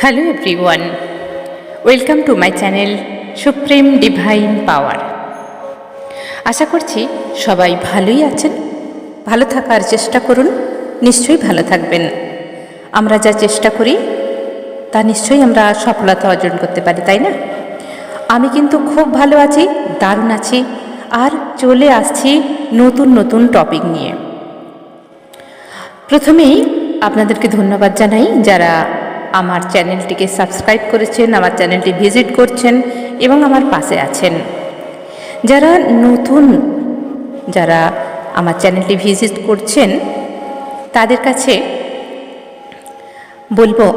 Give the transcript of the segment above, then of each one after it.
Hello everyone, welcome to my channel supreme divine power. আশা করছি সবাই ভালোই আছেন। ভালো থাকার চেষ্টা করুন, নিশ্চয়ই ভালো থাকবেন। আমরা যা চেষ্টা করি তা নিশ্চয়ই আমরা সফলতা অর্জন করতে পারি, তাই না? আমি কিন্তু খুব ভালো আছি, দারুণ আছি, আর চলে আসছি নতুন নতুন টপিক নিয়ে। প্রথমেই আপনাদেরকে ধন্যবাদ জানাই যারা আমার চ্যানেলটিকে সাবস্ক্রাইব করেছেন, আমার চ্যানেলটি ভিজিট করছেন এবং আমার পাশে আছেন। যারা নতুন, যারা আমার চ্যানেলটি ভিজিট করছেন তাদের কাছে বলবো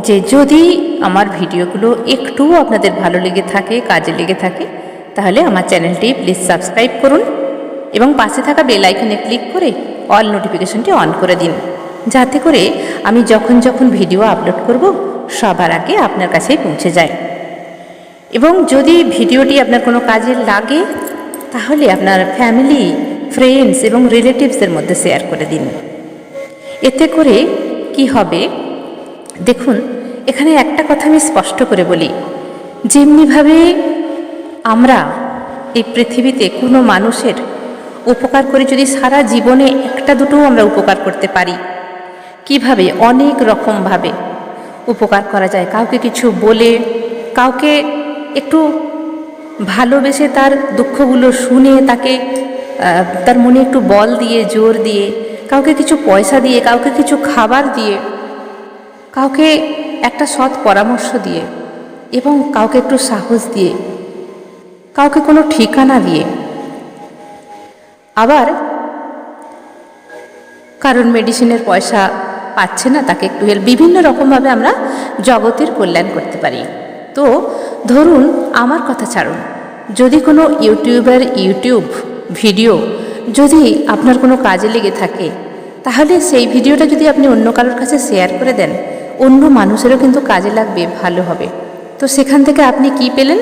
যে যদি আমার ভিডিওগুলো একটু আপনাদের ভালো লেগে থাকে, কাজে লেগে থাকে, তাহলে আমার চ্যানেলটি প্লিজ সাবস্ক্রাইব করুন এবং পাশে থাকা বেল আইকনে ক্লিক করে অল নোটিফিকেশনটি অন করে দিন, যাতে করে আমি যখন যখন ভিডিও আপলোড করব সবার আগে আপনার কাছেই পৌঁছে যায়। এবং যদি ভিডিওটি আপনার কোনো কাজে লাগে তাহলে আপনার ফ্যামিলি, ফ্রেন্ডস এবং রিলেটিভসদের মধ্যে শেয়ার করে দিন। এতে করে কি হবে দেখুন, এখানে একটা কথা আমি স্পষ্ট করে বলি, যেমনিভাবে আমরা এই পৃথিবীতে কোনো মানুষের উপকার করে যদি সারা জীবনে একটা দুটো আমরা উপকার করতে পারি, কিভাবে অনেক রকমভাবে উপকার করা যায়। কাউকে কিছু বলে, কাউকে একটু ভালোবেসে তার দুঃখগুলো শুনে তাকে তার মনে একটু বল দিয়ে, জোর দিয়ে, কাউকে কিছু পয়সা দিয়ে, কাউকে কিছু খাবার দিয়ে, কাউকে একটা সৎ পরামর্শ দিয়ে এবং কাউকে একটু সাহস দিয়ে, কাউকে কোনো ঠিকানা দিয়ে, আবার কারণ মেডিসিনের পয়সা পাচ্ছে না তাকে একটু হেল্প, বিভিন্ন রকমভাবে আমরা জগতের কল্যাণ করতে পারি। তো ধরুন, আমার কথা ছাড়ুন, যদি কোনো ইউটিউব ভিডিও যদি আপনার কোনো কাজে লেগে থাকে, তাহলে সেই ভিডিওটা যদি আপনি অন্য কারোর কাছে শেয়ার করে দেন, অন্য মানুষেরও কিন্তু কাজে লাগবে, ভালো হবে। তো সেখান থেকে আপনি কি পেলেন?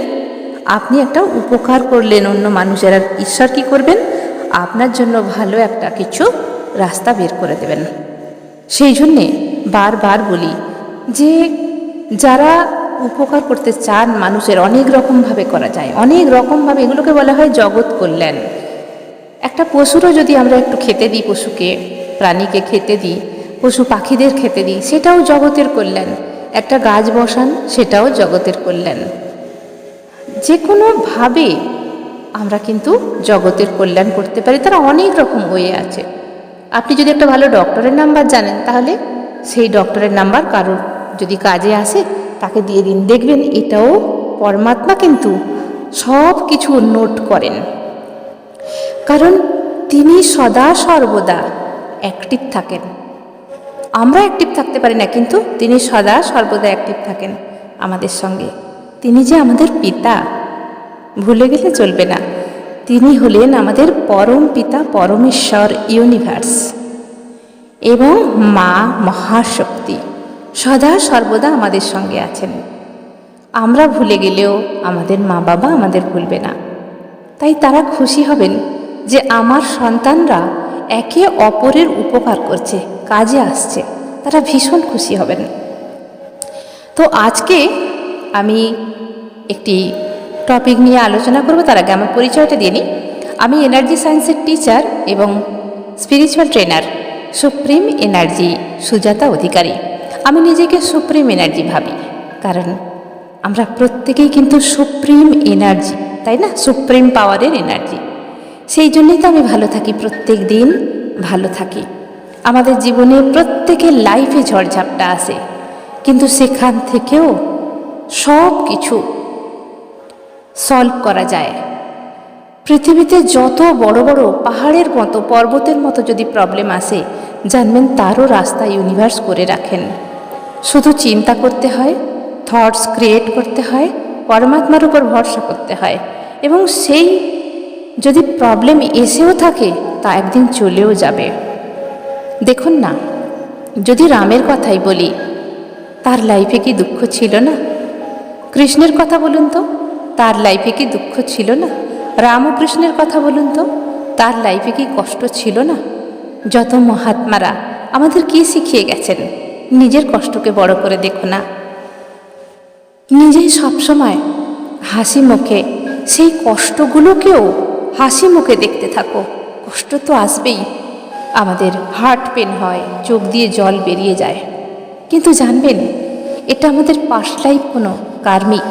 আপনি একটা উপকার করলেন অন্য মানুষের। আর ঈশ্বর কী করবেন? আপনার জন্য ভালো একটা কিছু রাস্তা বের করে দেবেন। সেই জন্যে বারবার বলি যে যারা উপকার করতে চান মানুষের, অনেক রকমভাবে করা যায়, অনেক রকমভাবে, এগুলোকে বলা হয় জগৎ কল্যাণ। একটা পশুরও যদি আমরা একটু খেতে দিই, পশুকে, প্রাণীকে খেতে দিই, পশু পাখিদের খেতে দিই, সেটাও জগতের কল্যাণ। একটা গাছ বসান, সেটাও জগতের কল্যাণ। যে কোনোভাবে আমরা কিন্তু জগতের কল্যাণ করতে পারি। তারা অনেক রকম ওয়ে আছে। আপনি যদি একটা ভালো ডক্টরের নাম্বার জানেন, তাহলে সেই ডক্টরের নাম্বার কারোর যদি কাজে আসে তাকে দিয়ে দিন, দেখবেন এটাও পরমাত্মা কিন্তু সব কিছু নোট করেন। কারণ তিনি সদা সর্বদা অ্যাক্টিভ থাকেন। আমরা অ্যাক্টিভ থাকতে পারি না, কিন্তু তিনি সদা সর্বদা অ্যাক্টিভ থাকেন আমাদের সঙ্গে। তিনি যে আমাদের পিতা, ভুলে গেলে চলবে না। তিনি হলেন আমাদের পরম পিতা, পরমেশ্বর, ইউনিভার্স এবং মা মহাশক্তি, সদা সর্বদা আমাদের সঙ্গে আছেন। আমরা ভুলে গেলেও আমাদের মা বাবা আমাদের ভুলবে না। তাই তারা খুশি হবেন যে আমার সন্তানরা একে অপরের উপকার করছে, কাজে আসছে। তারা ভীষণ খুশি হবেন। তো আজকে আমি একটি টপিক নিয়ে আলোচনা করব। তার আগে আমার পরিচয়টা দিয়ে নিই। আমি এনার্জি সায়েন্সের টিচার এবং spiritual trainer, supreme energy Sujata Adhikari. আমি নিজেকে সুপ্রিম এনার্জি ভাবি, কারণ আমরা প্রত্যেকেই কিন্তু সুপ্রিম এনার্জি, তাই না? সুপ্রিম পাওয়ারের এনার্জি। সেই জন্যই তো আমি ভালো থাকি, প্রত্যেক দিন ভালো থাকি। আমাদের জীবনে প্রত্যেকের লাইফে ঝড়ঝাপটা আসে, কিন্তু সেখান থেকেও সব কিছু সলভ করা যায়। পৃথিবীতে যত বড় বড় পাহাড়ের মতো, পর্বতের মতো যদি প্রবলেম আসে, জানবেন তারও রাস্তা ইউনিভার্স করে রাখেন। শুধু চিন্তা করতে হয়, থটস ক্রিয়েট করতে হয়, পরমাত্মার উপর ভরসা করতে হয়, এবং সেই যদি প্রবলেম এসেও থাকে তা একদিন চলেও যাবে। দেখুন না, যদি রামের কথাই বলি, তার লাইফে কি দুঃখ ছিল না? কৃষ্ণের কথা বলুন তো, তার লাইফে কি দুঃখ ছিল না? রামকৃষ্ণের কথা বলুন তো, তার লাইফে কি কষ্ট ছিল না? যত মহাত্মারা আমাদের কি শিখিয়ে গেছেন? নিজের কষ্টকে বড় করে দেখো না, নিজেই সবসময় হাসি মুখে সেই কষ্টগুলোকেও হাসি মুখে দেখতে থাকো। কষ্ট তো আসবেই, আমাদের হার্ট পেন হয়, চোখ দিয়ে জল বেরিয়ে যায়, কিন্তু জানবেন এটা আমাদের পাস্ট লাইফ কোনো কার্মিক,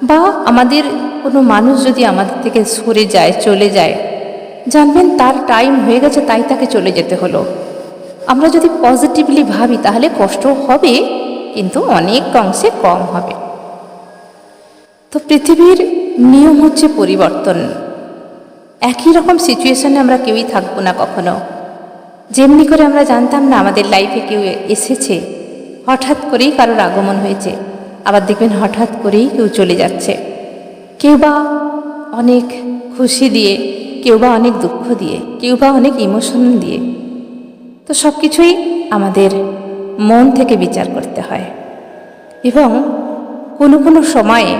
বা আমাদের কোনো মানুষ যদি আমাদের থেকে সরে যায়, চলে যায়, জানবেন তার টাইম হয়ে গেছে, তাই তাকে চলে যেতে হলো। আমরা যদি পজিটিভলি ভাবি তাহলে কষ্ট হবে, কিন্তু অনেক অংশে কম হবে। তো পৃথিবীর নিয়ম হচ্ছে পরিবর্তন। একই রকম সিচুয়েশনে আমরা কেউই থাকবো না কখনো। যেমনি করে আমরা জানতাম না আমাদের লাইফে কেউ এসেছে, হঠাৎ করেই কারোর আগমন হয়েছে, আবার দেখবেন হঠাৎ করেই কেউ চলে যাচ্ছে। কেউ বা অনেক খুশি দিয়ে, কেউ বা অনেক দুঃখ দিয়ে, কেউ বা অনেক ইমোশন দিয়ে। তো সব কিছুই আমাদের মন থেকে বিচার করতে হয়, এবং কোনো কোনো সময়ে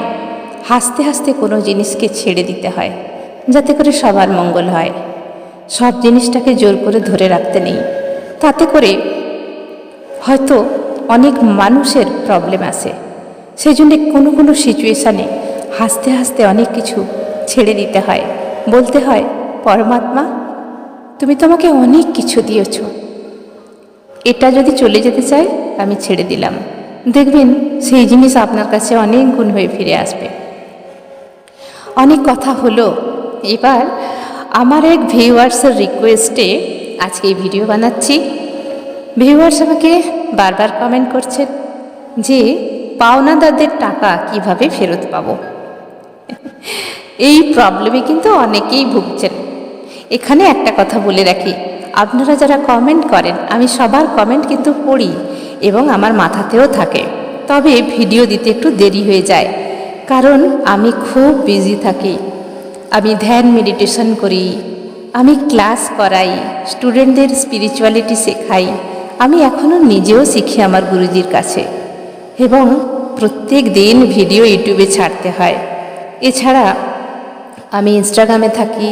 হাসতে হাসতে কোনো জিনিসকে ছেড়ে দিতে হয়, যাতে করে সবার মঙ্গল হয়। সব জিনিসটাকে জোর করে ধরে রাখতে নেই, তাতে করে হয়তো অনেক মানুষের প্রবলেম আসে। সেই জন্যে কোনো কোনো সিচুয়েশানে হাসতে হাসতে অনেক কিছু ছেড়ে দিতে হয়, বলতে হয় পরমাত্মা তুমি তো আমাকে অনেক কিছু দিয়েছ, এটা যদি চলে যেতে চাই আমি ছেড়ে দিলাম। দেখবেন সেই জিনিস আপনার কাছে অনেক গুণ হয়ে ফিরে আসবে। অনেক কথা হলো, এবার আমার এক ভিউয়ার্সের রিকোয়েস্টে আজকে এই ভিডিও বানাচ্ছি। ভিউয়ার্স আমাকে বারবার কমেন্ট করছেন যে পাওনাদারদের টাকা কিভাবে ফেরত পাবো। এই প্রবলেমে কিন্তু অনেকেই ভুগছেন। এখানে একটা কথা বলে রাখি, আপনারা যারা কমেন্ট করেন আমি সবার কমেন্ট কিন্তু পড়ি এবং আমার মাথাতেও থাকে, তবে ভিডিও দিতে একটু দেরি হয়ে যায়, কারণ আমি খুব বিজি থাকি। আমি ধ্যান মেডিটেশন করি, আমি ক্লাস করাই, স্টুডেন্টদের স্পিরিচুয়ালিটি শেখাই, আমি এখনও নিজেও শিখি আমার গুরুজির কাছে, এবং প্রত্যেক দিন ভিডিও ইউটিউবে ছাড়তে হয়। এছাড়া আমি ইনস্টাগ্রামে থাকি,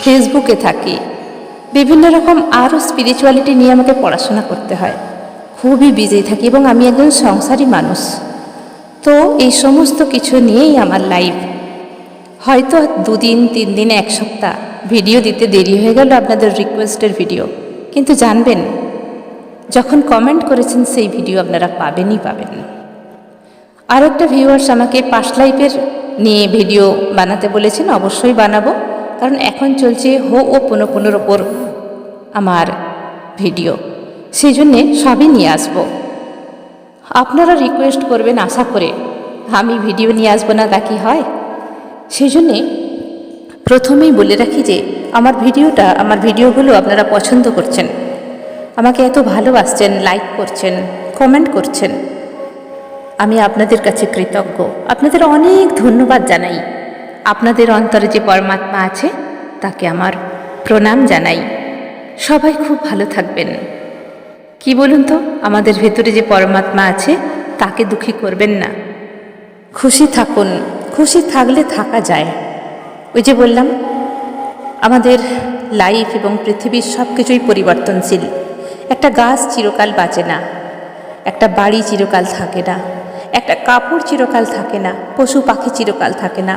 ফেসবুকে থাকি, বিভিন্ন রকম আরও স্পিরিচুয়ালিটি নিয়ে আমাকে পড়াশোনা করতে হয়। খুবই বিজি থাকি এবং আমি একজন সংসারী মানুষ। তো এই সমস্ত কিছু নিয়েই আমার লাইফ। হয়তো 2 দিন 3 দিন 1 সপ্তাহ ভিডিও দিতে দেরি হয়ে গেল আপনাদের রিকোয়েস্টের ভিডিও, কিন্তু জানবেন যখন কমেন্ট করেছেন সেই ভিডিও আপনারা পাবেনই পাবেন। আর একটা ভিউয়ার্স আমাকে পাস্ট লাইফের নিয়ে ভিডিও বানাতে বলেছেন, অবশ্যই বানাবো, কারণ এখন চলছে হো ও পুনঃপুনের ওপর আমার ভিডিও, সেই জন্যে সবই নিয়ে আসবো। আপনারা রিকোয়েস্ট করবেন আশা করে, আমি ভিডিও নিয়ে আসবো না তা কি হয়? সেই জন্যে প্রথমেই বলে রাখি যে আমার ভিডিওগুলো আপনারা পছন্দ করছেন, আমাকে এত ভালোবাসছেন, লাইক করছেন, কমেন্ট করছেন, আমি আপনাদের কাছে কৃতজ্ঞ। আপনাদের অনেক ধন্যবাদ জানাই। আপনাদের অন্তরে যে পরমাত্মা আছে তাকে আমার প্রণাম জানাই। সবাই খুব ভালো থাকবেন। কি বলুন তো, আমাদের ভেতরে যে পরমাত্মা আছে তাকে দুঃখী করবেন না, খুশি থাকুন। খুশি থাকলে থাকা যায়। ওই যে বললাম আমাদের লাইফ এবং পৃথিবীর সব কিছুই পরিবর্তনশীল। একটা গাছ চিরকাল বাঁচে না, একটা বাড়ি চিরকাল থাকে না, একটা কাপড় চিরকাল থাকে না, পশু পাখি চিরকাল থাকে না,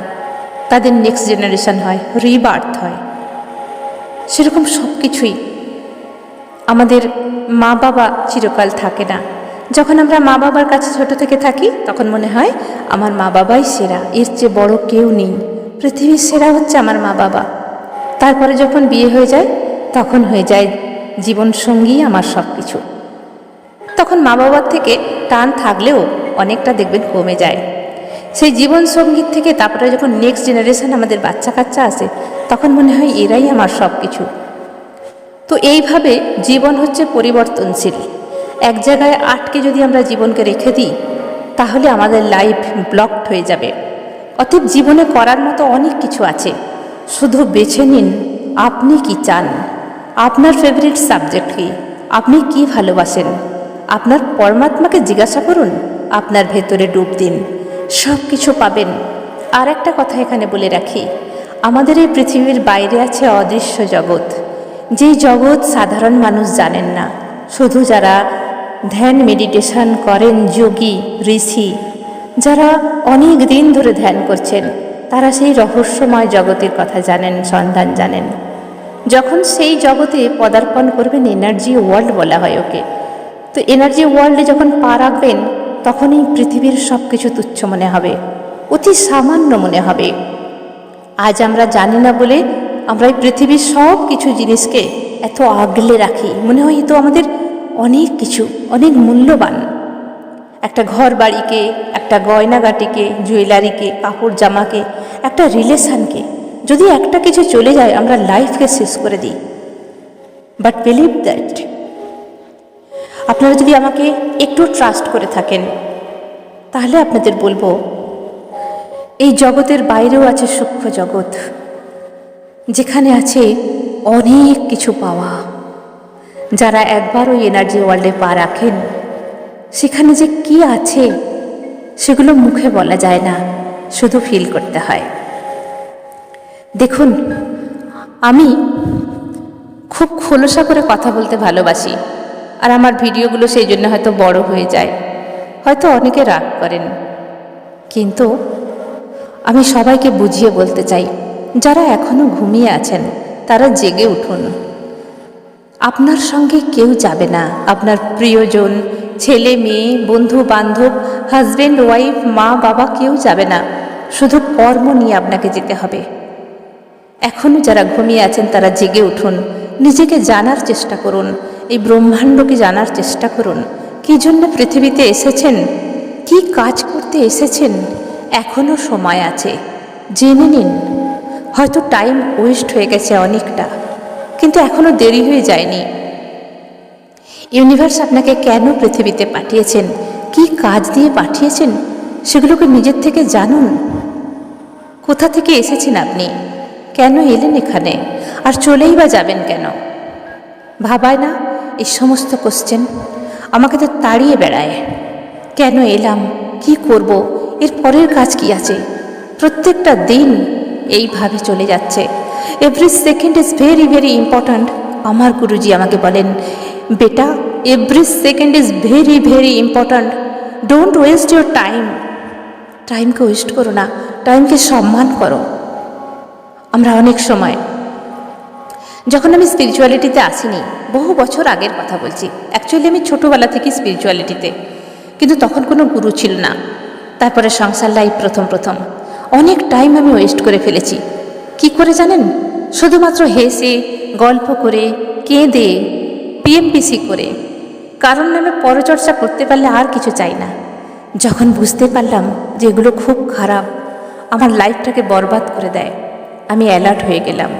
তাদের নেক্সট জেনারেশন হয়, রিবার্থ হয়। সেরকম সব কিছুই। আমাদের মা বাবা চিরকাল থাকে না। যখন আমরা মা বাবার কাছে ছোট থেকে থাকি তখন মনে হয় আমার মা বাবাই সেরা, এর চেয়ে বড় কেউ নেই, পৃথিবীর সেরা হচ্ছে আমার মা বাবা। তারপরে যখন বিয়ে হয়ে যায় তখন হয়ে যায় জীবনসঙ্গী আমার সব কিছু। তখন মা বাবার থেকে টান থাকলেও অনেকটা দেখবেন কমে যায়। সেই জীবনসঙ্গীর থেকে তারপরে যখন নেক্সট জেনারেশন আমাদের বাচ্চা কাচ্চা আসে তখন মনে হয় এরাই আমার সব কিছু। তো এইভাবে জীবন হচ্ছে পরিবর্তনশীল। এক জায়গায় আটকে যদি আমরা জীবনকে রেখে দিই তাহলে আমাদের লাইফ ব্লকড হয়ে যাবে। অতএব জীবনে করার মতো অনেক কিছু আছে, শুধু বেছে নিন আপনি কি চান, আপনার ফেভারিট সাবজেক্ট কী, আপনি কি ভালোবাসেন, আপনার পরমাত্মাকে জিজ্ঞাসা করুন, আপনার ভেতরে ডুব দিন, সব কিছু পাবেন। আর একটা কথা এখানে বলে রাখি, আমাদের এই পৃথিবীর বাইরে আছে অদৃশ্য জগৎ, যেই জগৎ সাধারণ মানুষ জানেন না। শুধু যারা ধ্যান মেডিটেশন করেন, যোগী ঋষি যারা অনেক দিন ধরে ধ্যান করছেন তারা সেই রহস্যময় জগতের কথা জানেন, সন্ধান জানেন। যখন সেই জগতে পদার্পণ করবেন, এনার্জি ওয়ার্ল্ড বলা হয় ওকে, তো এনার্জি ওয়ার্ল্ডে যখন পা রাখবেন তখনই পৃথিবীর সব কিছু তুচ্ছ মনে হবে, অতি সামান্য মনে হবে। আজ আমরা জানি না বলে আমরা এই পৃথিবীর সব কিছু জিনিসকে এত আগলে রাখি, মনে হয় তো আমাদের অনেক কিছু, অনেক মূল্যবান। একটা ঘর বাড়িকে, একটা গয়নাগাটিকে, জুয়েলারিকে, কাপড় জামাকে, একটা রিলেশনকে, যদি একটা কিছু চলে যায় আমরা লাইফকে শেষ করে দিই। বাট বিলিভ দ্যাট, আপনারা যদি আমাকে একটু ট্রাস্ট করে থাকেন তাহলে আপনাদের বলবো এই জগতের বাইরেও আছে সূক্ষ্ম জগৎ, যেখানে আছে অনেক কিছু পাওয়া। যারা একবার ওই এনার্জি ওয়ার্ল্ডে পা রাখেন সেখানে যে কি আছে সেগুলো মুখে বলা যায় না, শুধু ফিল করতে হয়। দেখুন, আমি খুব খোলসা করে কথা বলতে ভালোবাসি, আর আমার ভিডিওগুলো সেই জন্য হয়তো বড় হয়ে যায়, হয়তো অনেকে রাগ করেন, কিন্তু আমি সবাইকে বুঝিয়ে বলতে চাই, যারা এখনো ঘুমিয়ে আছেন তারা জেগে উঠুন। আপনার সঙ্গে কেউ যাবে না, আপনার প্রিয়জন, ছেলে মেয়ে, বন্ধু বান্ধব, হাজব্যান্ড ওয়াইফ, মা বাবা, কেউ যাবে না, শুধু কর্ম নিয়ে আপনাকে যেতে হবে। এখনও যারা ঘুমিয়ে আছেন তারা জেগে উঠুন, নিজেকে জানার চেষ্টা করুন, এই ব্রহ্মাণ্ডকে জানার চেষ্টা করুন। কী জন্য পৃথিবীতে এসেছেন, কি কাজ করতে এসেছেন, এখনও সময় আছে, জেনে নিন। হয়তো টাইম ওয়েস্ট হয়ে গেছে অনেকটা, কিন্তু এখনও দেরি হয়ে যায়নি। ইউনিভার্স আপনাকে কেন পৃথিবীতে পাঠিয়েছেন, কি কাজ দিয়ে পাঠিয়েছেন, সেগুলোকে নিজের থেকে জানুন। কোথা থেকে এসেছেন আপনি, কেন এলেন এখানে, আর চলেই বা যাবেন কেন? ভাবায় না এই সমস্ত কোশ্চেন? আমাকে তো তাড়িয়ে বেড়ায়, কেন এলাম, কি করব, এর পরের কাজ কি আছে। প্রত্যেকটা দিন এইভাবে চলে যাচ্ছে। Every second is very very important. আমার গুরুজি আমাকে বলেন, বেটা, every second is very very important, don't waste your time. টাইমকে ওয়েস্ট করো না, টাইমকে সম্মান করো। আমরা অনেক সময়, যখন আমি স্পিরিচুয়ালিটিতে আসিনি, বহু বছর আগের কথা বলছি, অ্যাকচুয়ালি আমি ছোটোবেলা থেকেই স্পিরিচুয়ালিটিতে, কিন্তু তখন কোনো গুরু ছিল না। তারপরে সংসার লাইফ প্রথম অনেক টাইম আমি ওয়েস্ট করে ফেলেছি। কি করে জানেন? শুধুমাত্র হেসে, গল্প করে, কেঁদে, পিএমপিসি করে, কারণ নামে পরচর্চা করতে পারলে আর কিছু চাই না। যখন বুঝতে পারলাম যে এগুলো খুব খারাপ, আমার লাইফটাকে বরবাদ করে দেয়, আমি অ্যালার্ট হয়ে গেলাম।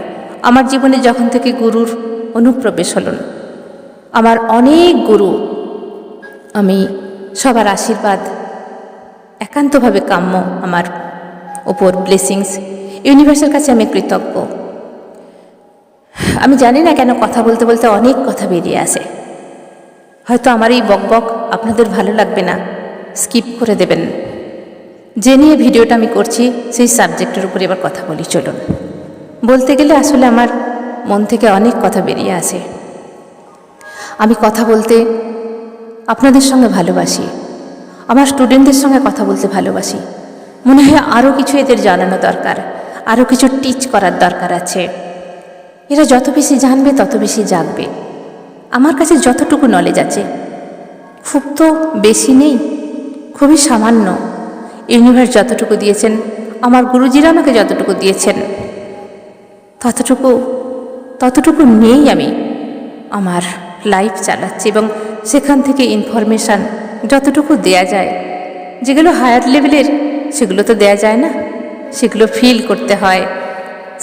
আমার জীবনে যখন থেকে গুরুর অনুপ্রবেশ হল, আমার অনেক গুরু, আমি সবার আশীর্বাদ একান্তভাবে কাম্য, আমার ওপর ব্লেসিংস, ইউনিভার্সের কাছে আমি কৃতজ্ঞ। আমি জানি না কেন কথা বলতে বলতে অনেক কথা বেরিয়ে আসে। হয়তো আমার এই বকবক আপনাদের ভালো লাগবে না, স্কিপ করে দেবেন। যে নিয়ে ভিডিওটা আমি করছি সেই সাবজেক্টের উপরে এবার কথা বলি। চলুন, বলতে গেলে আসলে আমার মন থেকে অনেক কথা বেরিয়ে আসে। আমি কথা বলতে আপনাদের সঙ্গে ভালোবাসি, আমার স্টুডেন্টদের সঙ্গে কথা বলতে ভালোবাসি। মনে হয় আরও কিছু এদের জানানো দরকার, আরও কিছু টিচ করার দরকার আছে। এরা যত বেশি জানবে তত বেশি জাগবে। আমার কাছে যতটুকু নলেজ আছে, খুব তো বেশি নেই, খুবই সামান্য। ইউনিভার্স যতটুকু দিয়েছেন, আমার গুরুজিরা আমাকে যতটুকু দিয়েছেন, ততটুকু নিয়েই আমি আমার লাইফ চালাচ্ছি। এবং সেখান থেকে ইনফরমেশান যতটুকু দেয়া যায়, যেগুলো হায়ার লেভেলের সেগুলো তো দেয়া যায় না, সেগুলো ফিল করতে হয়,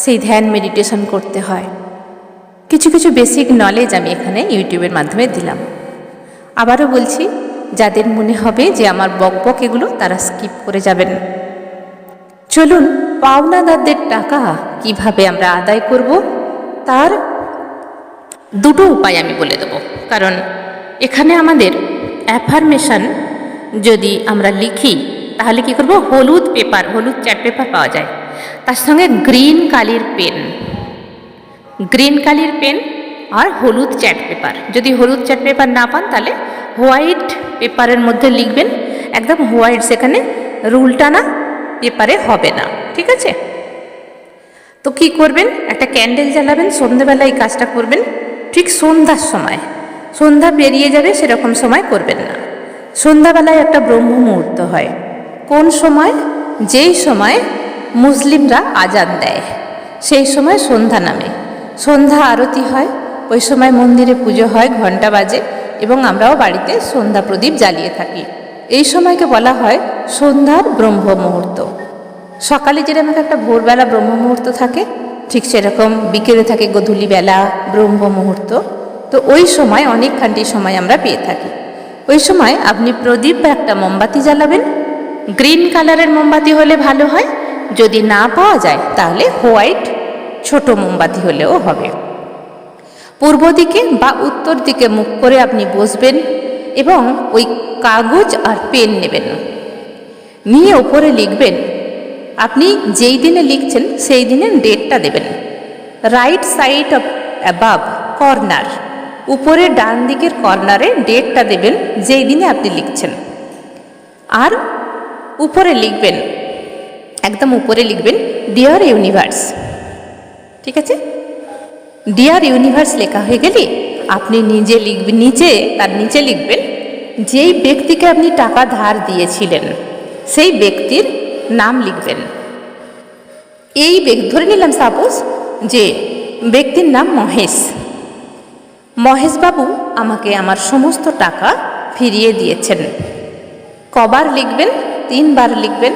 সেই ধ্যান মেডিটেশন করতে হয়। কিছু কিছু বেসিক নলেজ আমি এখানে ইউটিউবের মাধ্যমে দিলাম। আবারও বলছি, যাদের মনে হবে যে আমার বকবক এগুলো, তারা স্কিপ করে যাবেন। চলুন, পাওনাদারদের টাকা কিভাবে আমরা আদায় করব তার দুটো উপায় আমি বলে দেব। কারণ এখানে আমাদের অ্যাফার্মেশন যদি আমরা লিখি তাহলে কি করব, হলুদ চার্ট পেপার পাওয়া যায়, তার সঙ্গে গ্রিন কালির পেন আর হলুদ চার্ট পেপার। যদি হলুদ চার্ট পেপার না পান তাহলে হোয়াইট পেপারের মধ্যে লিখবেন, একদম হোয়াইট, সেখানে রুলটা না এপারে হবে না, ঠিক আছে? তো কি করবেন, একটা ক্যান্ডেল জ্বালাবেন, সন্ধ্যেবেলা এই কাজটা করবেন। ঠিক সন্ধ্যার সময়, সন্ধ্যা পেরিয়ে যাবে সেরকম সময় করবেন না। সন্ধ্যাবেলায় একটা ব্রহ্ম মুহূর্ত হয়। কোন সময়? যেই সময় মুসলিমরা আজান দেয়, সেই সময় সন্ধ্যা নামে, সন্ধ্যা আরতি হয়, ওই সময় মন্দিরে পুজো হয়, ঘণ্টা বাজে, এবং আমরাও বাড়িতে সন্ধ্যা প্রদীপ জ্বালিয়ে থাকি। এই সময়কে বলা হয় সন্ধ্যার ব্রহ্ম মুহূর্ত। সকালে যেরকম একটা ভোরবেলা ব্রহ্ম মুহূর্ত থাকে, ঠিক সেরকম বিকেলে থাকে গোধূলিবেলা ব্রহ্ম মুহূর্ত। তো ওই সময় অনেকখানি সময় আমরা পেয়ে থাকি। ওই সময় আপনি প্রদীপ বা একটা মোমবাতি জ্বালাবেন। গ্রিন কালারের মোমবাতি হলে ভালো হয়, যদি না পাওয়া যায় তাহলে হোয়াইট ছোট মোমবাতি হলেও হবে। পূর্ব দিকে বা উত্তর দিকে মুখ করে আপনি বসবেন এবং ওই কাগজ আর পেন নেবেন, নিয়ে ওপরে লিখবেন। আপনি যেই দিনে লিখছেন সেই দিনের ডেটটা দেবেন। Right side of above corner, উপরে ডান দিকের কর্নারে ডেটটা দেবেন যেই দিনে আপনি লিখছেন। আর উপরে লিখবেন, একদম উপরে লিখবেন ডিয়ার ইউনিভার্স, ঠিক আছে? ডিয়ার ইউনিভার্স লেখা হয়ে গেলে আপনি নিজে লিখবেন, তার নিচে লিখবেন যেই ব্যক্তিকে আপনি টাকা ধার দিয়েছিলেন সেই ব্যক্তির নাম লিখবেন। এই ধরে নিলাম সাপোজ যে ব্যক্তির নাম মহেশ। মহেশবাবু আমাকে আমার সমস্ত টাকা ফিরিয়ে দিয়েছেন। কবার লিখবেন? 3 বার লিখবেন,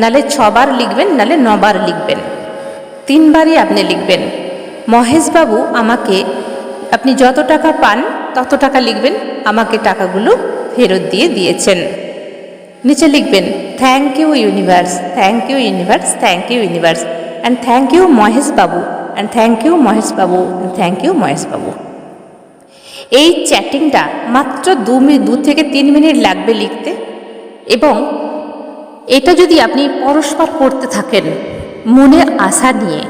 নালে 6 বার লিখবেন, নালে 9 বার লিখবেন। 3 বারই আপনি লিখবেন মহেশবাবু আমাকে, আপনি যত টাকা পান তত টাকা লিখবেন, আমাকে টাকাগুলো ফেরত দিয়ে দিয়েছেন। নিচে লিখবেন thank you universe, thank you universe, thank you universe, and thank you Maheshbabu, and thank you Maheshbabu, thank you Maheshbabu. এই চ্যাটিংটা মাত্র 2 থেকে 3 মিনিট লাগবে লিখতে। এবং এটা যদি আপনি পরস্পর করতে থাকেন মনে আশা নিয়ে,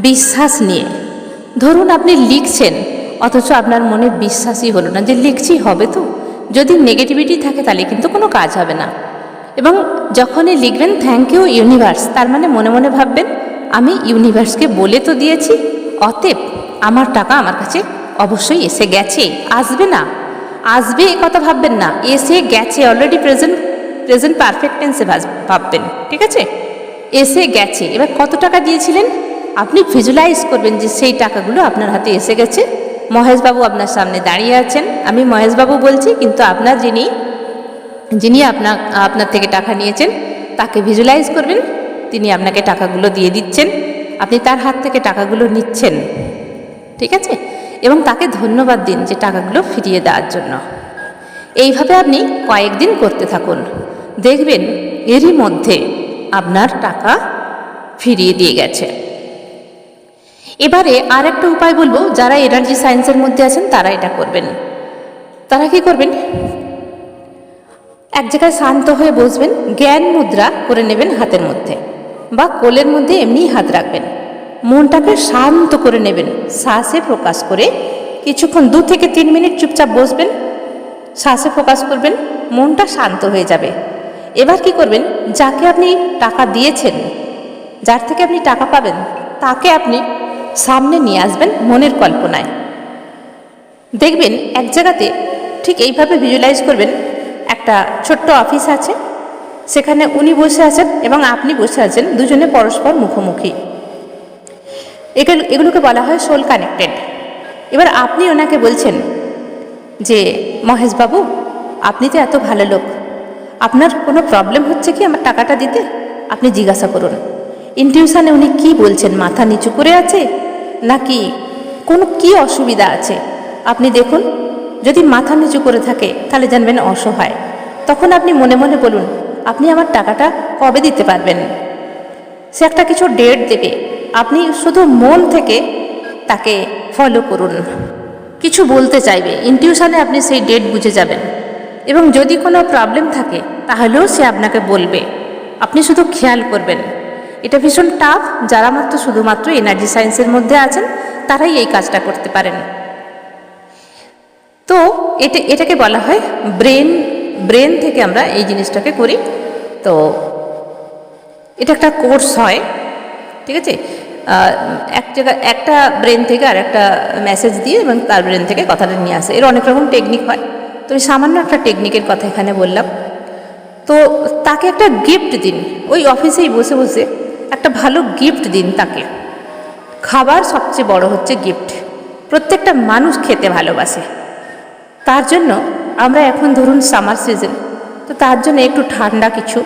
বিশ্বাস নিয়ে, ধরুন আপনি লিখছেন অথচ আপনার মনে বিশ্বাসই হলো না যে লিখছি হবে তো, যদি নেগেটিভিটি থাকে তাহলে কিন্তু কোনো কাজ হবে না। এবং যখনই লিখবেন থ্যাংক ইউ ইউনিভার্স, তার মানে মনে মনে ভাববেন আমি ইউনিভার্সকে বলে তো দিয়েছি, অতএব আমার টাকা আমার কাছে অবশ্যই এসে গেছে, আসবে না, আসবে এ কথা ভাববেন না, এসে গেছে, অলরেডি প্রেজেন্ট পারফেক্ট টেন্সে ভাববেন, ঠিক আছে? এসে গেছে। এবার কত টাকা দিয়েছিলেন আপনি ভিজুয়ালাইজ করবেন যে সেই টাকাগুলো আপনার হাতে এসে গেছে। মহেশবাবু আপনার সামনে দাঁড়িয়ে আছেন, আমি মহেশবাবু বলছি, কিন্তু আপনার যিনি আপনার থেকে টাকা নিয়েছেন তাকে ভিজুয়ালাইজ করবেন, তিনি আপনাকে টাকাগুলো দিয়ে দিচ্ছেন, আপনি তার হাত থেকে টাকাগুলো নিচ্ছেন, ঠিক আছে? এবং তাকে ধন্যবাদ দিন যে টাকাগুলো ফিরিয়ে দেওয়ার জন্য। এইভাবে আপনি কয়েকদিন করতে থাকুন, দেখবেন এরই মধ্যে আপনার টাকা ফিরিয়ে দিয়ে গেছে। এবারে আর একটা উপায় বলবো, যারা এনার্জি সায়েন্সের মধ্যে আছেন তারা এটা করবেন। তারা কি করবেন, এক জায়গায় শান্ত হয়ে বসবেন, জ্ঞান মুদ্রা করে নেবেন হাতের মধ্যে বা কোলের মধ্যে এমনি হাত রাখবেন, মনটাকে শান্ত করে নেবেন, শ্বাসে ফোকাস করে কিছুক্ষণ 2 থেকে 3 মিনিট চুপচাপ বসবেন, শ্বাসে ফোকাস করবেন, মনটা শান্ত হয়ে যাবে। এবার কি করবেন, যাকে আপনি টাকা দিয়েছেন, যার থেকে আপনি টাকা পাবেন, তাকে আপনি সামনে নিয়ে আসবেন মনের কল্পনায়। দেখবেন এক জায়গাতে ঠিক এইভাবে ভিজুয়ালাইজ করবেন, একটা ছোট্ট অফিস আছে, সেখানে উনি বসে আছেন এবং আপনি বসে আছেন, দুজনে পরস্পর মুখোমুখি। এগুলোকে বলা হয় সোল কানেক্টেড। এবার আপনি ওনাকে বলছেন যে মহেশবাবু আপনি তো এত ভালো লোক, আপনার কোনো প্রবলেম হচ্ছে কি আমার টাকাটা দিতে? আপনি জিজ্ঞাসা করুন। ইনটিউশনে উনি কি বলছেন, মাথা নিচু করে আছে নাকি কোনো কি অসুবিধা আছে আপনি দেখুন। যদি মাথা নিচু করে থাকে তাহলে জানবেন অসহায়। তখন আপনি মনে মনে বলুন আপনি আমার টাকাটা কবে দিতে পারবেন। সে একটা কিছু ডেট দেবে, আপনি শুধু মন থেকে তাকে ফলো করুন। কিছু বলতে চাইবে, ইনটিউশনে আপনি সেই ডেট বুঝে যাবেন। এবং যদি কোনো প্রবলেম থাকে তাহলেও সে আপনাকে বলবে, আপনি শুধু খেয়াল করবেন। এটা ভীষণ টাফ, যারা শুধুমাত্র এনার্জি সায়েন্সের মধ্যে আছেন তারাই এই কাজটা করতে পারেন। তো এটাকে বলা হয় ব্রেন থেকে আমরা এই জিনিসটাকে করি। তো এটা একটা কোর্স হয়, ঠিক আছে। একটা ব্রেন থেকে আর একটা মেসেজ দিয়ে এবং তার ব্রেন থেকে কথাটা নিয়ে আসে, এর অনেক রকম টেকনিক হয়। তো আমি সামান্য একটা টেকনিকের কথা এখানে বললাম। তো তাকে একটা গিফট দিন, ওই অফিসেই বসে বসে একটা ভালো গিফট দিন তাকে। খাবার সবচেয়ে বড় হচ্ছে গিফট, প্রত্যেকটা মানুষ খেতে ভালোবাসে। তার জন্য আমরা এখন ধরুন সামার সিজন, তো তার জন্য একটু ঠান্ডা কিছু,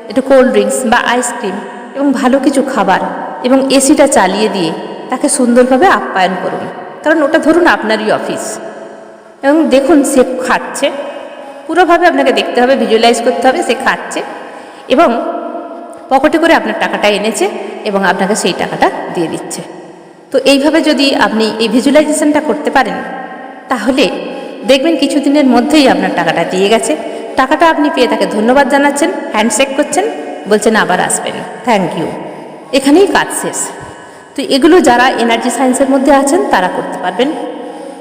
একটু কোল্ড ড্রিঙ্কস বা আইসক্রিম এবং ভালো কিছু খাবার এবং এসিটা চালিয়ে দিয়ে তাকে সুন্দরভাবে আপ্যায়ন করুন, কারণ ওটা ধরুন আপনারই অফিস। এবং দেখুন সে খাচ্ছে, পুরোভাবে আপনাকে দেখতে হবে, ভিজুয়ালাইজ করতে হবে সে খাচ্ছে এবং পকেটে করে আপনার টাকাটা এনেছে এবং আপনাকে সেই টাকাটা দিয়ে দিচ্ছে। তো এইভাবে যদি আপনি এই ভিজুয়ালাইজেশনটা করতে পারেন, তাহলে দেখবেন কিছুদিনের মধ্যেই আপনার টাকাটা দিয়ে গেছে। টাকাটা আপনি পেয়ে তাকে ধন্যবাদ জানাচ্ছেন, হ্যান্ডশেক করছেন, বলছেন আবার আসবেন, থ্যাংক ইউ, এখানেই কাজ শেষ। তো এগুলো যারা এনার্জি সায়েন্সের মধ্যে আছেন তারা করতে পারবেন,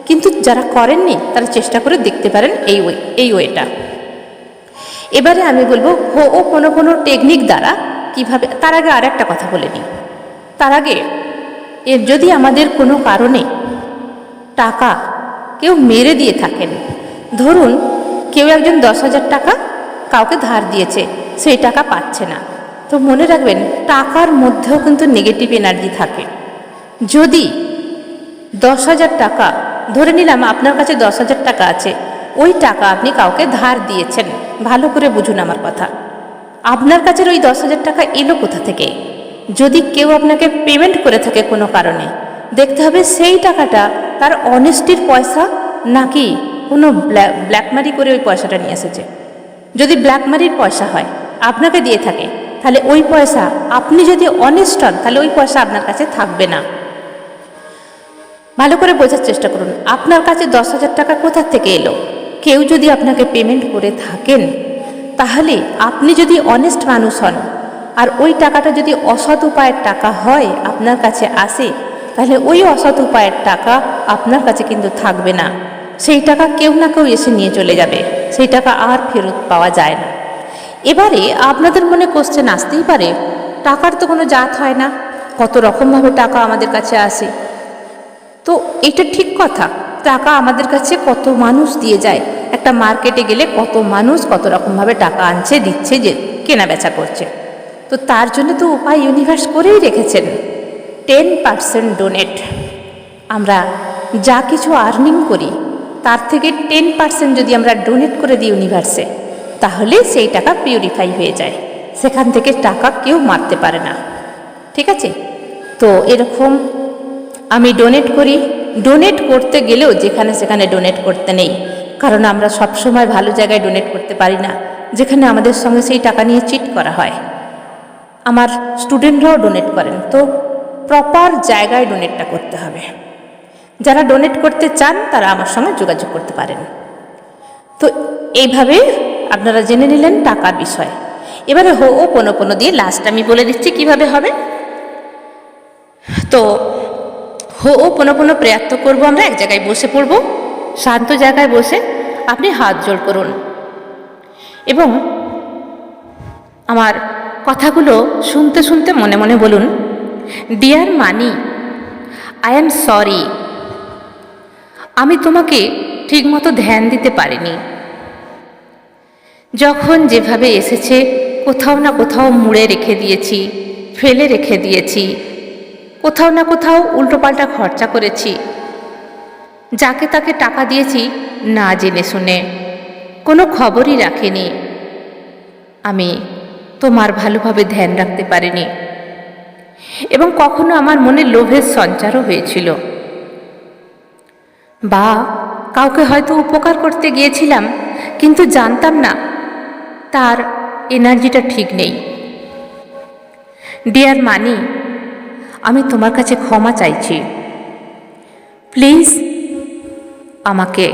কিন্তু যারা করেননি তারা চেষ্টা করে দেখতে পারেন এই ওয়েটা। এবারে আমি বলবো ও কোনো টেকনিক দ্বারা কিভাবে। তার আগে আর একটা কথা বলে নিই, তার আগে যদি আমাদের কোনো কারণে টাকা কেউ মেরে দিয়ে থাকেন, ধরুন কেউ একজন 10,000 টাকা কাউকে ধার দিয়েছে, সেই টাকা পাচ্ছে না, তো মনে রাখবেন টাকার মধ্যেও কিন্তু নেগেটিভ এনার্জি থাকে। যদি 10,000 টাকা, ধরে নিলাম আপনার কাছে 10,000 টাকা আছে, ওই টাকা আপনি কাউকে ধার দিয়েছেন, ভালো করে বুঝুন আমার কথা, আপনার কাছে ওই 10,000 টাকা এলো কোথা থেকে? যদি কেউ আপনাকে পেমেন্ট করে থাকে কোনো কারণে, দেখতে হবে সেই টাকাটা তার অনেস্টির পয়সা নাকি কোনো ব্ল্যাকমারি করে ওই পয়সাটা নিয়ে এসেছে। যদি ব্ল্যাকমারির পয়সা হয় আপনাকে দিয়ে থাকে, তাহলে ওই পয়সা, আপনি যদি অনেস্ট হন তাহলে ওই পয়সা আপনার কাছে থাকবে না। ভালো করে বোঝার চেষ্টা করুন, আপনার কাছে 10,000 টাকা কোথা থেকে এলো? কেউ যদি আপনাকে পেমেন্ট করে থাকেন, তাহলে আপনি যদি অনেস্ট মানুষ হন আর ওই টাকাটা যদি অসৎ উপায়ের টাকা হয় আপনার কাছে আসে, তাহলে ওই অসৎ উপায়ের টাকা আপনার কাছে কিন্তু থাকবে না, সেই টাকা কেউ না কেউ এসে নিয়ে চলে যাবে, সেই টাকা আর ফেরত পাওয়া যায় না। এবারে আপনাদের মনে কোশ্চেন আসতেই পারে, টাকার তো কোনো জাত হয় না, কত রকমভাবে টাকা আমাদের কাছে আসে। তো এটা ঠিক কথা, টাকা আমাদের কাছে কত মানুষ দিয়ে যায়, একটা মার্কেটে গেলে কত মানুষ কত রকমভাবে টাকা আনছে, দিচ্ছে, যে কেনা বেচা করছে। তো তার জন্য তো উপায় ইউনিভার্স করেই রেখেছেন, 10% ডোনেট। আমরা যা কিছু আর্নিং করি তার থেকে 10% যদি আমরা ডোনেট করে দিই ইউনিভার্সে, তাহলে সেই টাকা পিউরিফাই হয়ে যায়, সেখান থেকে টাকা কেউ মারতে পারে না, ঠিক আছে। তো এরকম আমি ডোনেট করি, ডোনেট করতে গেলেও যেখানে সেখানে ডোনেট করতে নেই, কারণ আমরা সবসময় ভালো জায়গায় ডোনেট করতে পারি না, যেখানে আমাদের সঙ্গে সেই টাকা নিয়ে চিট করা হয়। আমার স্টুডেন্টরাও ডোনেট করেন, তো প্রপার জায়গায় ডোনেটটা করতে হবে। যারা ডোনেট করতে চান তারা আমার সঙ্গে যোগাযোগ করতে পারেন। তো এইভাবে আপনারা জেনে নিলেন টাকার বিষয়। এবারে হো'ওপনোপনো দিয়ে লাস্ট আমি বলে দিচ্ছি কিভাবে হবে। তো হো'ওপনোপনো প্রেয়ার তো করবো আমরা, এক জায়গায় বসে পড়ব, শান্ত জায়গায় বসে আপনি হাত জোড় করুন এবং আমার কথাগুলো শুনতে শুনতে মনে মনে বলুন, dear money, I am sorry, আমি তোমাকে ঠিকমতো ধ্যান দিতে পারিনি। যখন যেভাবে এসেছে কোথাও না কোথাও মুড়ে রেখে দিয়েছি, ফেলে রেখে দিয়েছি, কোথাও না কোথাও উল্টোপাল্টা খরচা করেছি, যাকে তাকে টাকা দিয়েছি না জেনে শুনে, কোনো খবরই রাখিনি। আমি তোমার ভালোভাবে ধ্যান রাখতে পারিনি এবং কখনো আমার মনে লোভের সঞ্চারও হয়েছিল, বা কাউকে হয়তো উপকার করতে গিয়েছিলাম কিন্তু জানতাম না তার এনার্জিটা ঠিক নেই। ডিয়ার মানি, আমি তোমার কাছে ক্ষমা চাইছি, প্লিজ আমাকে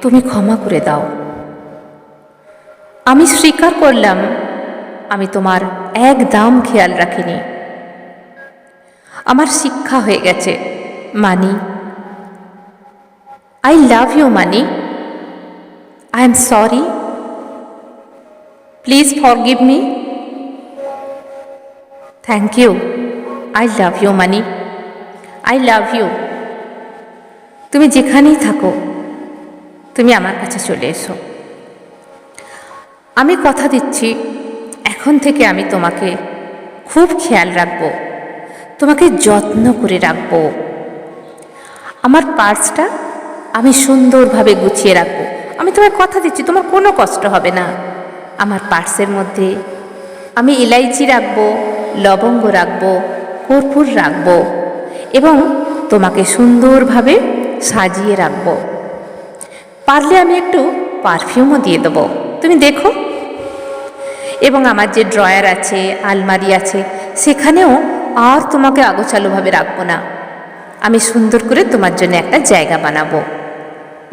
তুমি ক্ষমা করে দাও। আমি স্বীকার করলাম আমি তোমার একদম খেয়াল রাখিনি, আমার শিক্ষা হয়ে গেছে মানি। I love you, Money. I am sorry. Please forgive me. Thank you. I love you money, I love you. তুমি যেখানেই থাকো, তুমি আমার কাছে চলে এসো। আমি কথা দিচ্ছি, এখন থেকে আমি তোমাকে খুব খেয়াল রাখবো, তোমাকে যত্ন করে রাখবো। আমার পার্সটা আমি সুন্দরভাবে গুছিয়ে রাখবো। আমি তোমায় কথা দিচ্ছি, তোমার কোনো কষ্ট হবে না। আমার পার্সের মধ্যে আমি ইলাইচি রাখবো, লবঙ্গ রাখবো, কর্পূর রাখবো এবং তোমাকে সুন্দরভাবে সাজিয়ে রাখবো। পারলে আমি একটু পারফিউমও দিয়ে দেবো, তুমি দেখো। এবং আমার যে ড্রয়ার আছে, আলমারি আছে, সেখানেও আর তোমাকে আগোছালোভাবে রাখবো না। আমি সুন্দর করে তোমার জন্য একটা জায়গা বানাবো,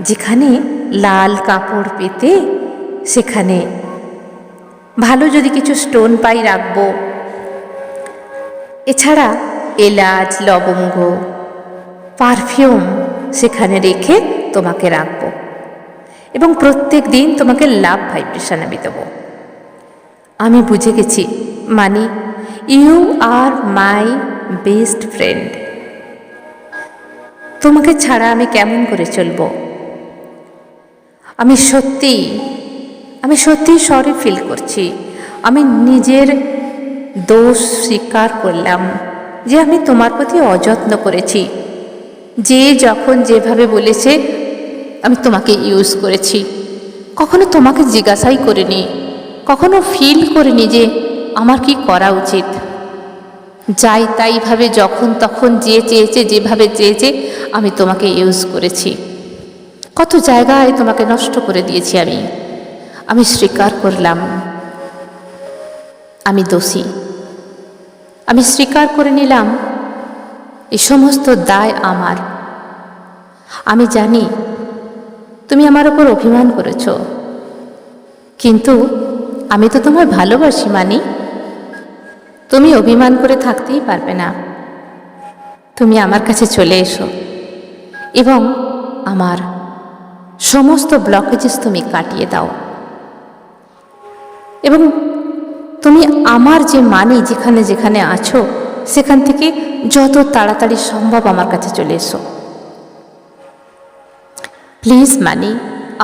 যেখানে লাল কাপড় পেতে সেখানে ভালো যদি কিছু স্টোন পাই রাখবো। এছাড়া এলাচ, লবঙ্গ, পারফিউম সেখানে রেখে তোমাকে রাখবো এবং প্রত্যেক দিন তোমাকে লাভ ভাইব্রেশন আমি দেবো। আমি বুঝে গেছি money, you are my best friend. তোমাকে ছাড়া আমি কেমন করে চলবো? আমি সত্যিই সরি ফিল করছি। আমি নিজের দোষ স্বীকার করলাম যে আমি তোমার প্রতি অযত্ন করেছি। যে যখন যেভাবে বলেছে আমি তোমাকে ইউজ করেছি। কখনো তোমাকে জিজ্ঞাসাই করিনি, কখনো ফিল করিনি যে আমার কি করা উচিত। যাই তাইভাবে যখন তখন যে চেয়েছে, যেভাবে চেয়েছে আমি তোমাকে ইউজ করেছি। কত জায়গায় তোমাকে নষ্ট করে দিয়েছি। আমি স্বীকার করলাম আমি দোষী। আমি স্বীকার করে নিলাম এই সমস্ত দায় আমার। আমি জানি তুমি আমার উপর অভিমান করেছ, কিন্তু আমি তো তোমায় ভালোবাসি মানি। তুমি অভিমান করে থাকতেই পারবে না। তুমি আমার কাছে চলে এসো এবং আমার সমস্ত ব্লকেজেস তুমি কাটিয়ে দাও এবং তুমি আমার যে মানি যেখানে যেখানে আছো সেখান থেকে যত তাড়াতাড়ি সম্ভব আমার কাছে চলে এসো। প্লিজ মানি,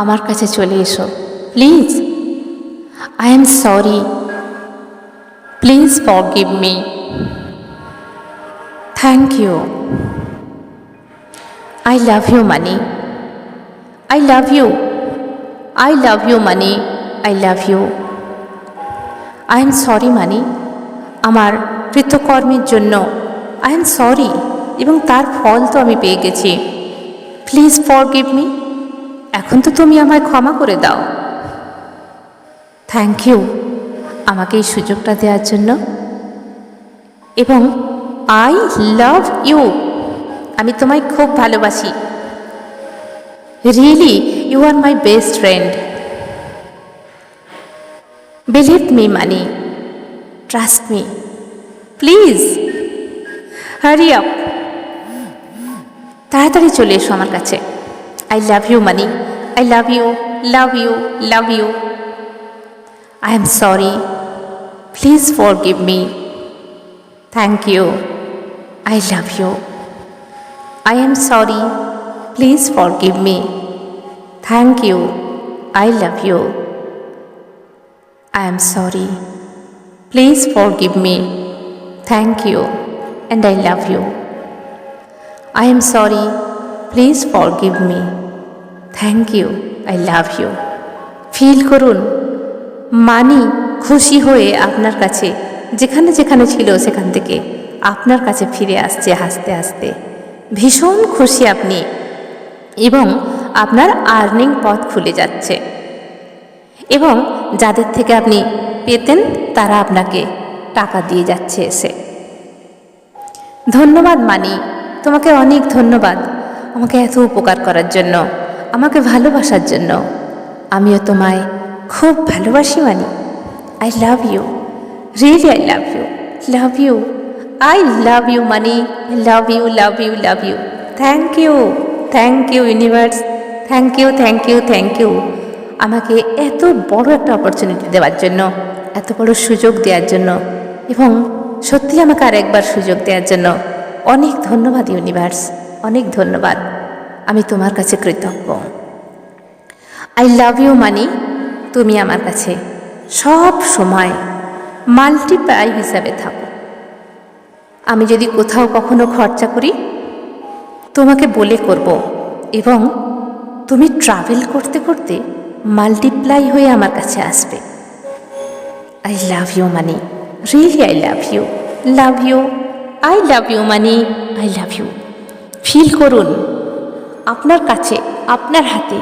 আমার কাছে চলে এসো please. I am sorry, please forgive me. Thank you. I love you money, I love you, I love you money, I love you. I am sorry money, আমার কৃতকর্মের জন্য আই এম সরি এবং তার ফল তো আমি পেয়ে গেছি। Please forgive me. এখন তো তুমি আমায় ক্ষমা করে দাও। থ্যাংক ইউ আমাকে এই সুযোগটা দেওয়ার জন্য এবং আই লাভ ইউ। আমি তোমায় খুব ভালোবাসি। Really you are my best friend. Believe me money, trust me, please hurry up. তাড়াতাড়ি চলে এসো আমার কাছে। I love you money, I love you, love you, love you. I am sorry. Please forgive me. Thank you. I love you. I am sorry. Please forgive me. Thank you. I love you. I am sorry. Please forgive me. Thank you. And I love you. I am sorry. Please forgive me. Thank you. I love you. Feel করুন মানি খুশি হয়ে আপনার কাছে যেখানে যেখানে ছিল সেখান থেকে আপনার কাছে ফিরে আসছে হাসতে হাসতে। ভীষণ খুশি আপনি এবং আপনার আর্নিং পথ খুলে যাচ্ছে এবং যাদের থেকে আপনি পেতেন তারা আপনাকে টাকা দিয়ে যাচ্ছে এসে। ধন্যবাদ মানি, তোমাকে অনেক ধন্যবাদ আমাকে এত উপকার করার জন্য, আমাকে ভালোবাসার জন্য। আমিও তোমায় খুব ভালোবাসি money. I love you, really I love you, love you, I love you money, I love you, love you, love you. Thank you, thank you universe, thank you, thank you, thank you আমাকে এত বড় একটা opportunity দেওয়ার জন্য, এত বড় সুযোগ দেওয়ার জন্য এবং সত্যি আমাকে আরেকবার সুযোগ দেওয়ার জন্য অনেক ধন্যবাদ ইউনিভার্স, অনেক ধন্যবাদ। আমি তোমার কাছে কৃতজ্ঞ। I love you money. তুমি আমার কাছে সব সময় মাল্টিপ্লাই হিসাবে থাকো। আমি যদি কোথাও কখনো খরচা করি তোমাকে বলে করব, এবং তুমি ট্রাভেল করতে করতে মাল্টিপ্লাই হয়ে আমার কাছে আসবে। I love you money, really I love you, love you, I love you money, I love you. Feel করুন আপনার কাছে, আপনার হাতে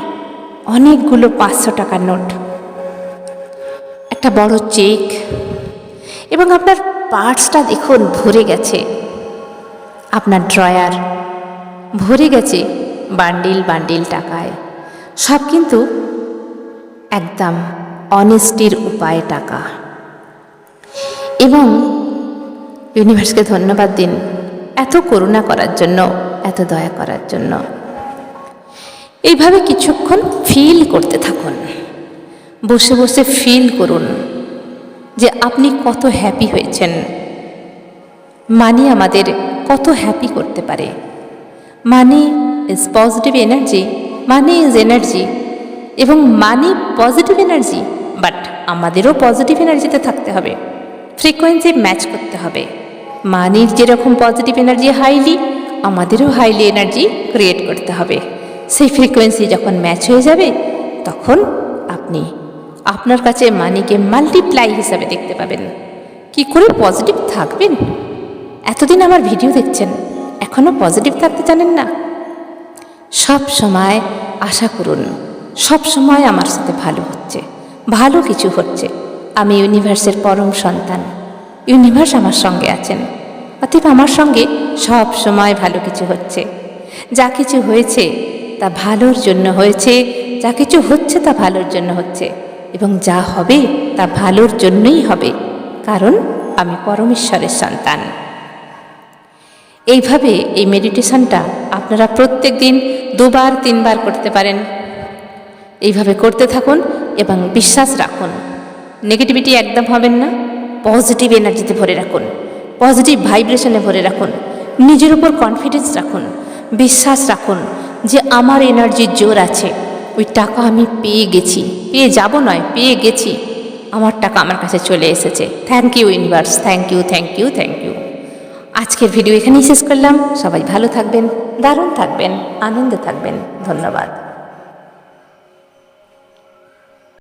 অনেকগুলো 500 টাকার নোট, একটা বড় চেক, এবং আপনার পার্সটা দেখুন ভরে গেছে, আপনার ড্রয়ার ভরে গেছে বান্ডিল বান্ডিল টাকায়। সব কিন্তু একদম অনেস্টির উপায়ে টাকা। এবং ইউনিভার্সকে ধন্যবাদ দিন এত করুণা করার জন্য, এত দয়া করার জন্য। এইভাবে কিছুক্ষণ ফিল করতে থাকুন, বসে বসে ফিল করুন যে আপনি কত হ্যাপি হয়েছেন। মানি আমাদের কত হ্যাপি করতে পারে। Money is positive energy, money is energy, এবং মানি পজিটিভ এনার্জি, বাট আমাদেরও পজিটিভ এনার্জিতে থাকতে হবে, ফ্রিকোয়েন্সি ম্যাচ করতে হবে। মানির যেরকম পজিটিভ এনার্জি হাইলি, আমাদেরও হাইলি এনার্জি ক্রিয়েট করতে হবে। সেই ফ্রিকোয়েন্সি যখন ম্যাচ হয়ে যাবে তখন আপনি আপনার কাছে মানিকে মাল্টিপ্লাই হিসাবে দেখতে পাবেন। কি করে পজিটিভ থাকবেন? এতদিন আমার ভিডিও দেখছেন, এখনও পজিটিভ থাকতে জানেন না? সব সময় আশা করুন, সব সময় আমার সাথে ভালো হচ্ছে, ভালো কিছু হচ্ছে। আমি ইউনিভার্সের পরম সন্তান, ইউনিভার্স আমার সঙ্গে আছেন, অতএব আমার সঙ্গে সব সময় ভালো কিছু হচ্ছে। যা কিছু হয়েছে তা ভালোর জন্য হয়েছে, যা কিছু হচ্ছে তা ভালোর জন্য হচ্ছে, এবং যা হবে তা ভালোর জন্যই হবে, কারণ আমি পরমেশ্বরের সন্তান। এইভাবে এই মেডিটেশনটা আপনারা প্রত্যেক দিন 2-3 বার করতে পারেন। এইভাবে করতে থাকুন এবং বিশ্বাস রাখুন, নেগেটিভিটি একদম হবেন না। পজিটিভ এনার্জিতে ভরে রাখুন, পজিটিভ ভাইব্রেশনে ভরে রাখুন, নিজের উপর কনফিডেন্স রাখুন, বিশ্বাস রাখুন যে আমার এনার্জির জোর আছে। ওই টাকা আমি পেয়ে গেছি, পেয়ে যাব নয়, পেয়ে গেছি। আমার টাকা আমার কাছে চলে এসেছে। Thank you universe, thank you, thank you, thank you. আজকের ভিডিও এখানেই শেষ করলাম। সবাই ভালো থাকবেন, দারুণ থাকবেন, আনন্দে থাকবেন। ধন্যবাদ।